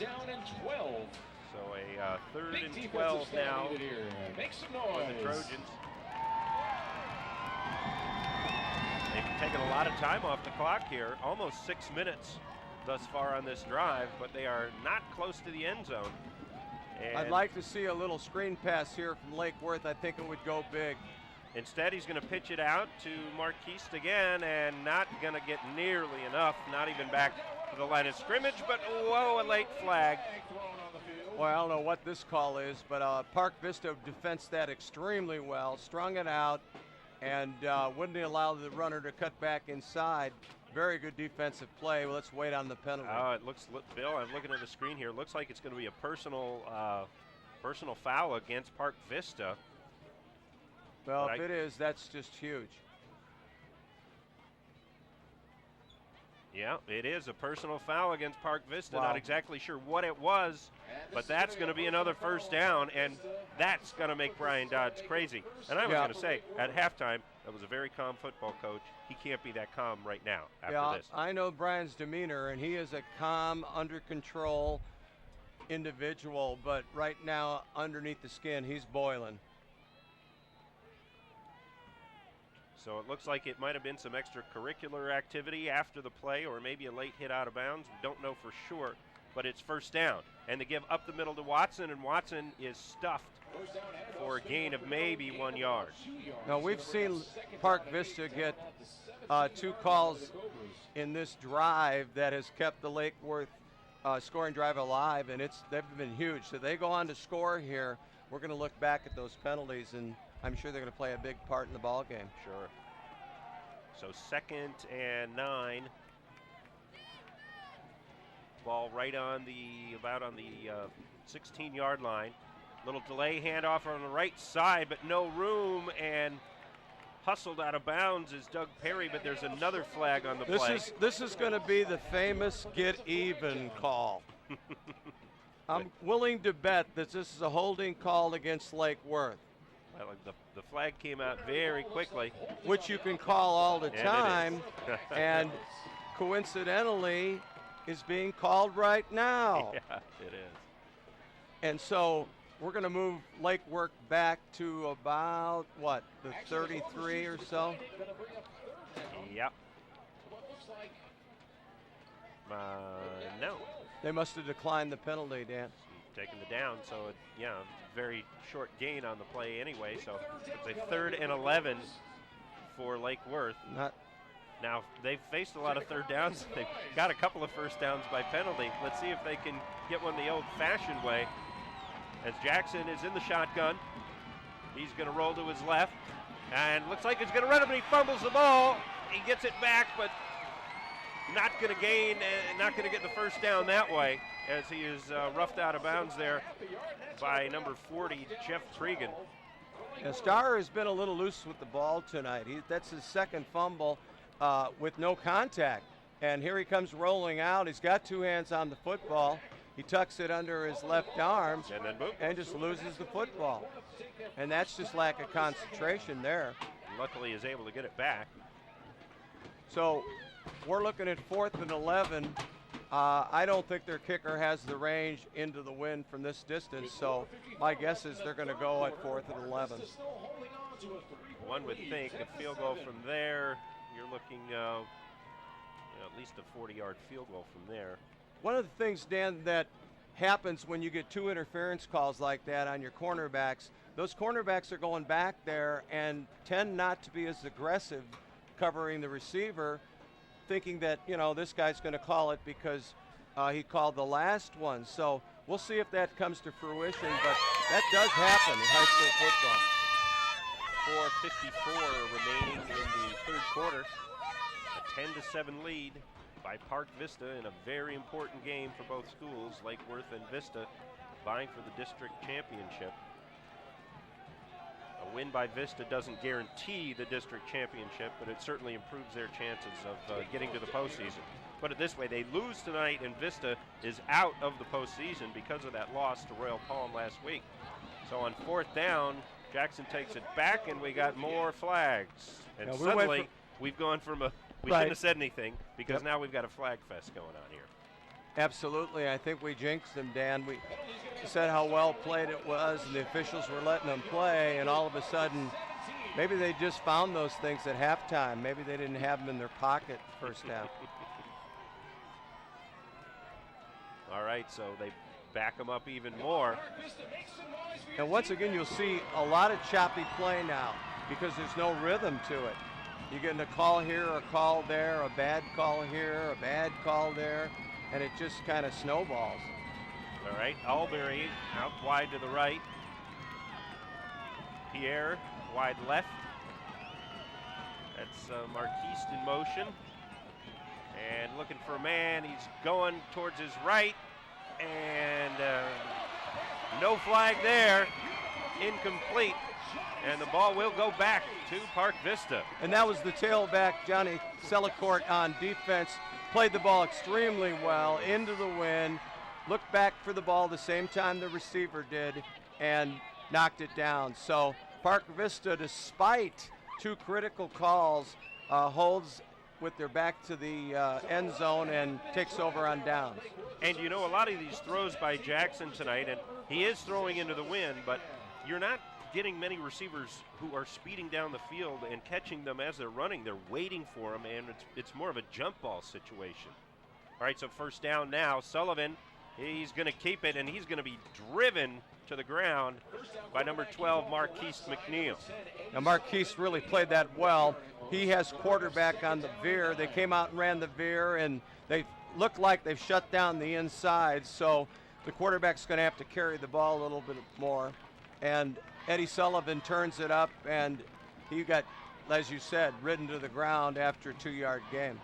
down and 12. So a third and 12 now Make some for noise. the Trojans. They've taken a lot of time off the clock here, almost 6 minutes thus far on this drive, but they are not close to the end zone. And I'd like to see a little screen pass here from Lake Worth. I think it would go big. instead, he's going to pitch it out to Marquiste again, and not going to get nearly enough, not even back to the line of scrimmage, but whoa, a late flag. Well, I don't know what this call is, but Park Vista defensed that extremely well, strung it out, and wouldn't allow the runner to cut back inside. Very good defensive play. Well, let's wait on the penalty. It looks, Bill, I'm looking at the screen here. It looks like it's going to be a personal foul against Park Vista. Well, if it is, that's just huge. Yeah, it is a personal foul against Park Vista. Wow. Not exactly sure what it was, but that's going to be another first down, and that's going to make Brian Dodds crazy. And I was going to say, at halftime, that was a very calm football coach. He can't be that calm right now after this. I know Brian's demeanor, and he is a calm, under control individual, but right now, underneath the skin, he's boiling. So it looks like it might have been some extracurricular activity after the play, or maybe a late hit out of bounds. We don't know for sure, but it's first down. And they give up the middle to Watson, and Watson is stuffed for a gain of maybe 1 yard. Now, we've seen Park Vista get 2 calls in this drive that has kept the Lake Worth scoring drive alive, and they've been huge. So they go on to score here. We're going to look back at those penalties, and I'm sure they're going to play a big part in the ball game. Sure. So 2nd and 9. Ball right on the 16-yard line. Little delay handoff on the right side, but no room, and hustled out of bounds is Doug Perry, but there's another flag on the play. This is going to be the famous get even call. I'm willing to bet that this is a holding call against Lake Worth. Well, the flag came out very quickly. Which you can call all the time, and coincidentally is being called right now. Yeah, it is. And so we're going to move Lake Worth back to about, what, the 33 or so? Yep. No. They must have declined the penalty, Dan. Taking the down, so very short gain on the play anyway. So it's a 3rd and 11 for Lake Worth. Now they've faced a lot of third downs. They've got a couple of first downs by penalty. Let's see if they can get one the old-fashioned way. As Jackson is in the shotgun, he's going to roll to his left, and looks like he's going to run him, and he fumbles the ball. He gets it back, but not going to gain, not going to get the first down that way, as he is roughed out of bounds there by number 40, Jeff Tregan. Now, Starr has been a little loose with the ball tonight. That's his 2nd fumble with no contact. And here he comes rolling out. He's got 2 hands on the football. He tucks it under his left arm and then boom, and just loses the football. And that's just lack of concentration there. Luckily, he's able to get it back. So we're looking at 4th and 11. I don't think their kicker has the range into the wind from this distance, so my guess is they're going to go at 4th and 11. One would think a field goal from there, you're looking at least a 40-yard field goal from there. One of the things, Dan, that happens when you get 2 interference calls like that on your cornerbacks, those cornerbacks are going back there and tend not to be as aggressive covering the receiver, thinking that, this guy's going to call it because he called the last one. So we'll see if that comes to fruition, but that does happen in high school football. 4:54 remaining in the 3rd quarter. A 10-7 lead by Park Vista in a very important game for both schools, Lake Worth and Vista, vying for the district championship. A win by Vista doesn't guarantee the district championship, but it certainly improves their chances of getting to the postseason. Put it this way, they lose tonight and Vista is out of the postseason because of that loss to Royal Palm last week. So on 4th down, Jackson takes it back and we got more flags. And now suddenly we've gone from we shouldn't have said anything because now we've got a flag fest going on here. Absolutely. I think we jinxed them, Dan. We said how well played it was, and the officials were letting them play, and all of a sudden, maybe they just found those things at halftime. Maybe they didn't have them in their pocket first half. All right, so they back them up even more. And once again, you'll see a lot of choppy play now because there's no rhythm to it. You're getting a call here, a call there, a bad call here, a bad call there, and it just kind of snowballs. All right, Albury out wide to the right. Pierre wide left. That's Marquise in motion. And looking for a man, he's going towards his right, and no flag there, incomplete, and the ball will go back to Park Vista. And that was the tailback, Johnny Selicourt, on defense, played the ball extremely well into the wind, looked back for the ball the same time the receiver did, and knocked it down. So Park Vista, despite two critical calls, holds with their back to the end zone and takes over on downs. And you know, a lot of these throws by Jackson tonight, and he is throwing into the wind, but you're not getting many receivers who are speeding down the field and catching them as they're running. They're waiting for them, and it's more of a jump ball situation. All right, so first down now. Sullivan, he's going to keep it, and he's going to be driven to the ground by number 12, Marquise McNeil. Now, Marquise really played that well. He has quarterback on the veer. They came out and ran the veer, and they look like they've shut down the inside, so the quarterback's going to have to carry the ball a little bit more. And Eddie Sullivan turns it up, and he got, as you said, ridden to the ground after a 2-yard gain.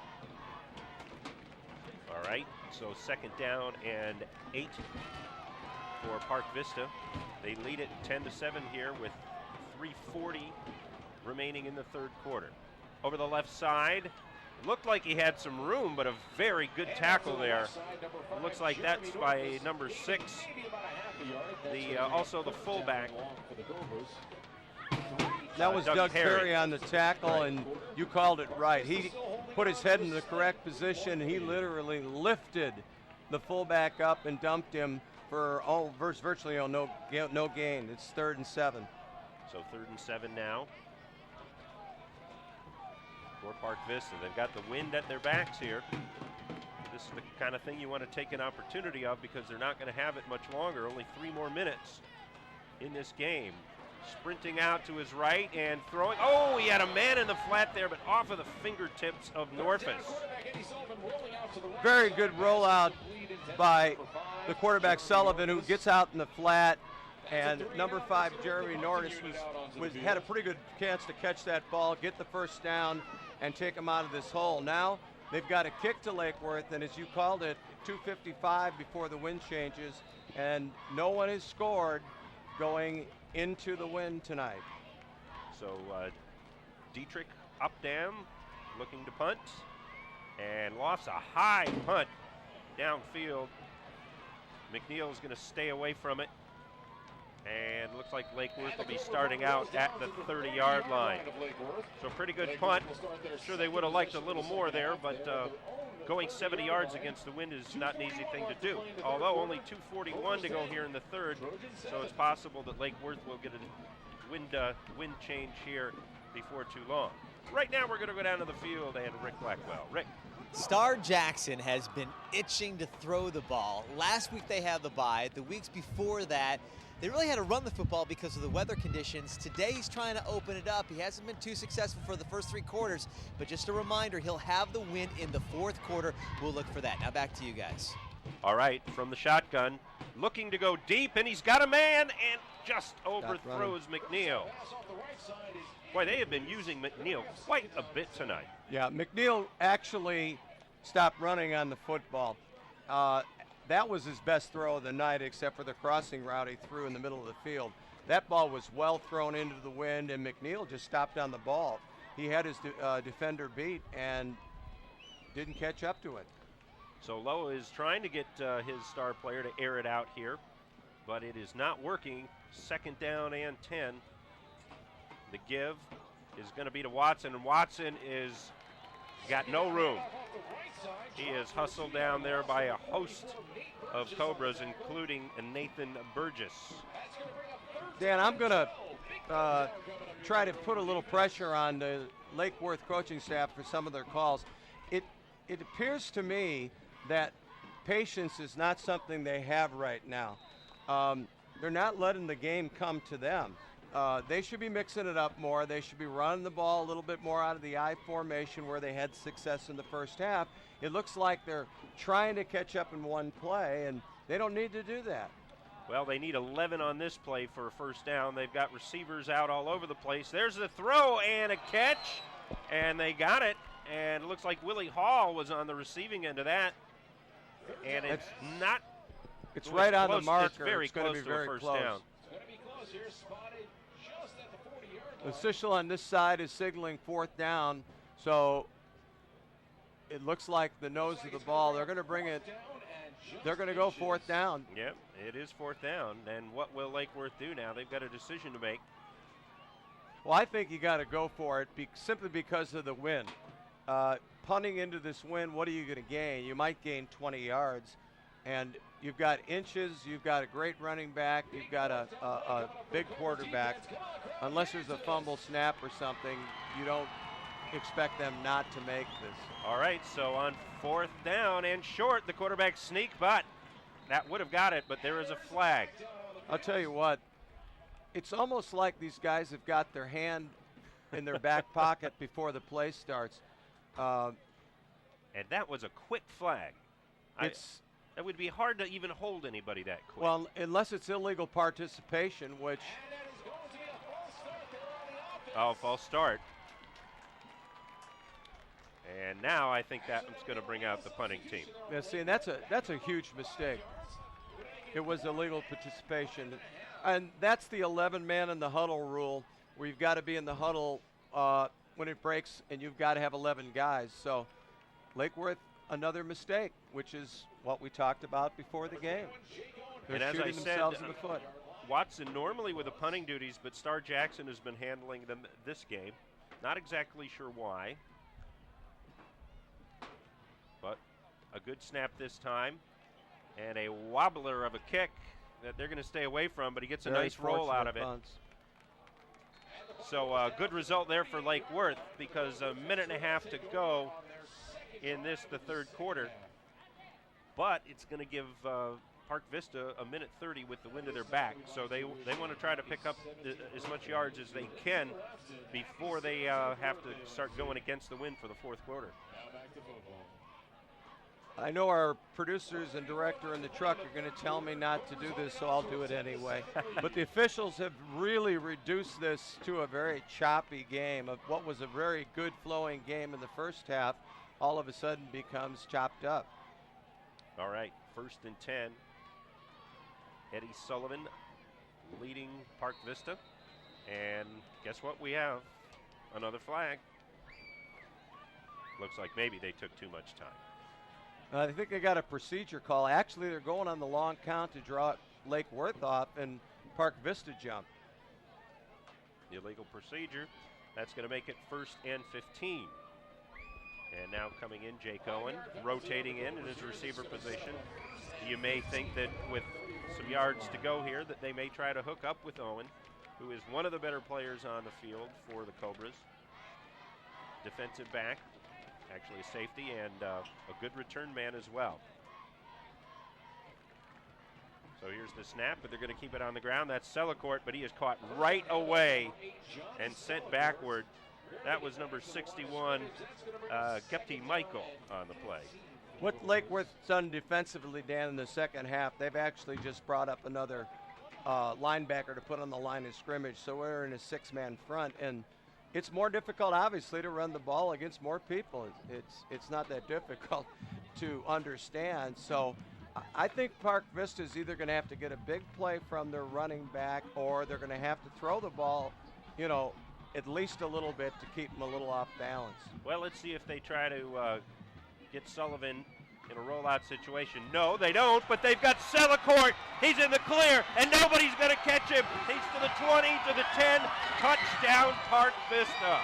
All right, so second down and 8 for Park Vista. They lead it 10-7 here with 3:40 remaining in the third quarter. Over the left side, looked like he had some room, but a very good tackle there. It looks like that's by number 6, also the fullback. That was Doug Perry on the tackle, and you called it right. He put his head in the correct position. He literally lifted the fullback up and dumped him for virtually no gain. It's 3rd and 7. So 3rd and 7 now for Park Vista. They've got the wind at their backs here. This is the kind of thing you want to take an opportunity of because they're not going to have it much longer. Only 3 more minutes in this game. Sprinting out to his right and throwing. Oh, he had a man in the flat there, but off of the fingertips of Norfus. Very good rollout by the quarterback Sullivan, who gets out in the flat. And number 5, Jeremy Norris, had a pretty good chance to catch that ball, get the first down, and take him out of this hole. Now they've got a kick to Lake Worth, and as you called it, 2:55 before the wind changes, and no one has scored going into the wind tonight. So Dietrich Updam looking to punt, and lofts a high punt downfield. McNeil is going to stay away from it. And looks like Lake Worth will be starting out at the 30-yard line. So pretty good punt. Sure they would have liked a little more there, but going 70 yards against the wind is not an easy thing to do. Although only 2:41 to go here in the third, so it's possible that Lake Worth will get a wind change here before too long. Right now we're going to go down to the field and Rick Blackwell. Rick. Star Jackson has been itching to throw the ball. Last week they had the bye. The weeks before that, they really had to run the football because of the weather conditions. Today he's trying to open it up. He hasn't been too successful for the first 3 quarters, but just a reminder, he'll have the win in the 4th quarter. We'll look for that. Now back to you guys. All right, from the shotgun, looking to go deep, and he's got a man and just overthrows McNeil. Boy, they have been using McNeil quite a bit tonight. Yeah, McNeil actually stopped running on the football. That was his best throw of the night, except for the crossing route he threw in the middle of the field. That ball was well thrown into the wind, and McNeil just stopped on the ball. He had his defender beat and didn't catch up to it. So Lowe is trying to get his star player to air it out here, but it is not working. 2nd down and 10. The give is going to be to Watson, and Watson is got no room. He is hustled down there by a host of Cobras, including Nathan Burgess. Dan, I'm going to try to put a little pressure on the Lake Worth coaching staff for some of their calls. It appears to me that patience is not something they have right now. They're not letting the game come to them. They should be mixing it up more. They should be running the ball a little bit more out of the I formation where they had success in the first half. It looks like they're trying to catch up in one play, and they don't need to do that. Well, they need 11 on this play for a first down. They've got receivers out all over the place. There's the throw and a catch, and they got it. And it looks like Willie Hall was on the receiving end of that. And it's not. It's right on the marker. It's very close to a first down. The official on this side is signaling fourth down, so it looks like the nose of the ball. They're going to bring it. They're going to go fourth down. Yep, it is fourth down. And what will Lake Worth do now? They've got a decision to make. Well, I think you got to go for it simply because of the wind. Punting into this wind, what are you going to gain? You might gain 20 yards. And you've got inches, you've got a great running back, you've got a big quarterback. Unless there's a fumble snap or something, you don't expect them not to make this. All right, so on fourth down and short, the quarterback sneak, but that would have got it, but there is a flag. I'll tell you what, it's almost like these guys have got their hand in their back pocket before the play starts. And that was a quick flag. That would be hard to even hold anybody that quick. Well, unless it's illegal participation, which... Oh, false start. And now I think that's going to bring out the punting team. Yeah, see, and that's a huge mistake. It was illegal participation. And that's the 11-man in the huddle rule, where you've got to be in the huddle when it breaks, and you've got to have 11 guys. So Lake Worth, another mistake, which is what we talked about before the game. They're shooting themselves in the foot. Watson normally with the punting duties, but Star Jackson has been handling them this game. Not exactly sure why. But a good snap this time. And a wobbler of a kick that they're going to stay away from, but he gets a nice roll out of it. So a good result there for Lake Worth, because a minute and a half to go in the third quarter. But it's going to give Park Vista a minute 30 with the wind of their back. So they want to try to pick up as much yards as they can before they have to start going against the wind for the fourth quarter. I know our producers and director in the truck are going to tell me not to do this, so I'll do it anyway. But the officials have really reduced this to a very choppy game. Of what was a very good flowing game in the first half, all of a sudden becomes chopped up. All right, 1st and 10. Eddie Sullivan leading Park Vista. And guess what we have? Another flag. Looks like maybe they took too much time. I think they got a procedure call. Actually, they're going on the long count to draw Lake Worth off and Park Vista jump. Illegal procedure. That's going to make it 1st and 15. And now coming in, Jake Owen, rotating in his receiver position. You may think that with some yards to go here that they may try to hook up with Owen, who is one of the better players on the field for the Cobras. Defensive back, actually a safety, and a good return man as well. So here's the snap, but they're going to keep it on the ground. That's Selacourt, but he is caught right away and sent backward. That was number 61, Kepti Michael on the play. What Lake Worth's done defensively, Dan, in the second half, they've actually just brought up another linebacker to put on the line of scrimmage. So we're in a 6-man front, and it's more difficult, obviously, to run the ball against more people. It's not that difficult to understand. So I think Park Vista is either going to have to get a big play from their running back, or they're going to have to throw the ball, at least a little bit to keep them a little off balance. Well, let's see if they try to get Sullivan in a rollout situation. No, they don't, but they've got Selacourt. He's in the clear, and nobody's going to catch him. He's to the 20, to the 10. Touchdown, Park Vista.